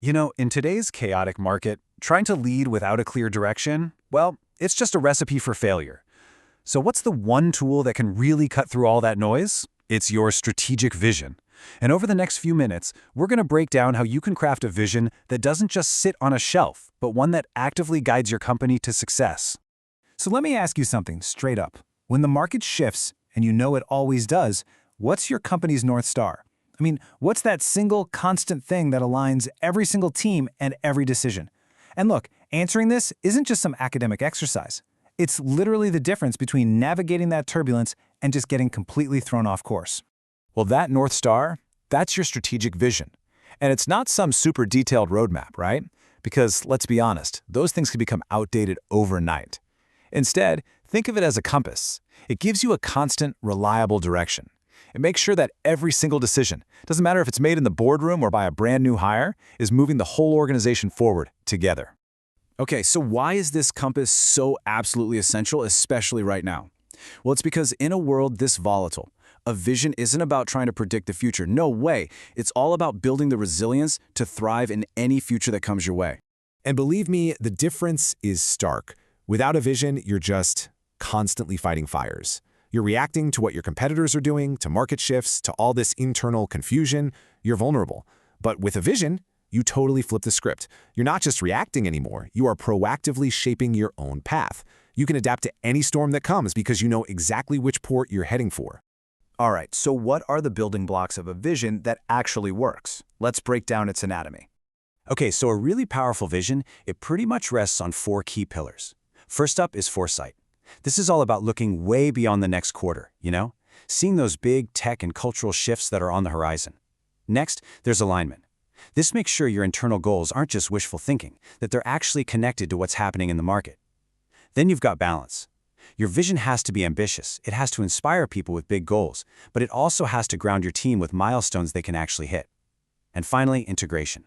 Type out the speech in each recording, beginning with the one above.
In today's chaotic market, trying to lead without a clear direction, well, it's just a recipe for failure. So what's the one tool that can really cut through all that noise? It's your strategic vision. And over the next few minutes, we're going to break down how you can craft a vision that doesn't just sit on a shelf, but one that actively guides your company to success. So let me ask you something straight up. When the market shifts, and you know it always does, what's your company's North Star? What's that single constant thing that aligns every single team and every decision? And look, answering this isn't just some academic exercise. It's literally the difference between navigating that turbulence and just getting completely thrown off course. Well, that North Star, that's your strategic vision. And it's not some super detailed roadmap, right? Because let's be honest, those things can become outdated overnight. Instead, think of it as a compass. It gives you a constant, reliable direction. It makes sure that every single decision, doesn't matter if it's made in the boardroom or by a brand new hire, is moving the whole organization forward together. Okay, so why is this compass so absolutely essential, especially right now? Well, it's because in a world this volatile, a vision isn't about trying to predict the future. No way. It's all about building the resilience to thrive in any future that comes your way. And believe me, the difference is stark. Without a vision, you're just constantly fighting fires. You're reacting to what your competitors are doing, to market shifts, to all this internal confusion. You're vulnerable. But with a vision, you totally flip the script. You're not just reacting anymore. You are proactively shaping your own path. You can adapt to any storm that comes because you know exactly which port you're heading for. All right, so what are the building blocks of a vision that actually works? Let's break down its anatomy. Okay, so a really powerful vision, it pretty much rests on 4 key pillars. First up is foresight. This is all about looking way beyond the next quarter, seeing those big tech and cultural shifts that are on the horizon. Next, there's alignment. This makes sure your internal goals aren't just wishful thinking, that they're actually connected to what's happening in the market. Then you've got balance. Your vision has to be ambitious. It has to inspire people with big goals, but it also has to ground your team with milestones they can actually hit. And finally, integration.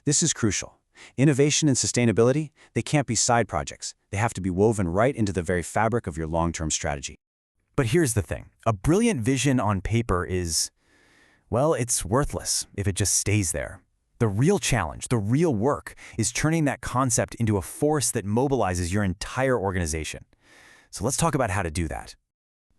This is crucial. Innovation and sustainability, they can't be side projects. They have to be woven right into the very fabric of your long-term strategy. But here's the thing. A brilliant vision on paper is, well, it's worthless if it just stays there. The real challenge, the real work, is turning that concept into a force that mobilizes your entire organization. So let's talk about how to do that.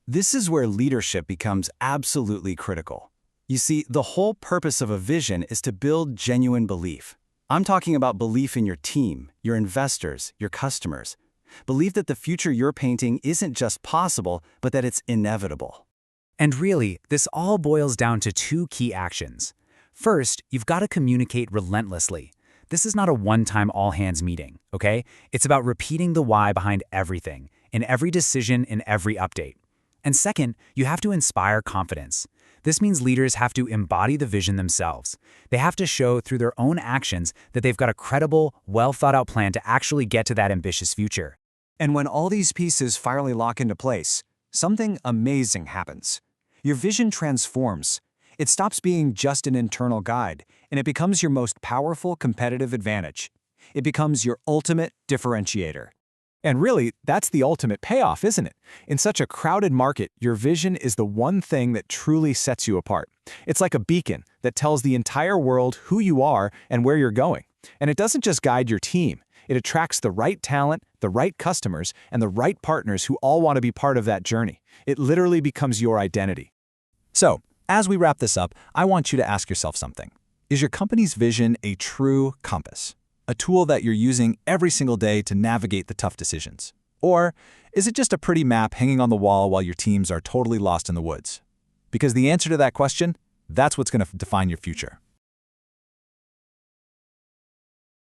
This is where leadership becomes absolutely critical. You see, the whole purpose of a vision is to build genuine belief. I'm talking about belief in your team, your investors, your customers. Believe that the future you're painting isn't just possible, but that it's inevitable. And really, this all boils down to 2 key actions. First, you've got to communicate relentlessly. This is not a one-time all-hands meeting, okay? It's about repeating the why behind everything, in every decision, in every update. And second, you have to inspire confidence. This means leaders have to embody the vision themselves. They have to show through their own actions that they've got a credible, well-thought-out plan to actually get to that ambitious future. And when all these pieces finally lock into place, something amazing happens. Your vision transforms. It stops being just an internal guide, and it becomes your most powerful competitive advantage. It becomes your ultimate differentiator. And really, that's the ultimate payoff, isn't it? In such a crowded market, your vision is the one thing that truly sets you apart. It's like a beacon that tells the entire world who you are and where you're going. And it doesn't just guide your team. It attracts the right talent, the right customers, and the right partners who all want to be part of that journey. It literally becomes your identity. So, as we wrap this up, I want you to ask yourself something. Is your company's vision a true compass? A tool that you're using every single day to navigate the tough decisions? Or is it just a pretty map hanging on the wall while your teams are totally lost in the woods? Because the answer to that question, that's what's going to define your future.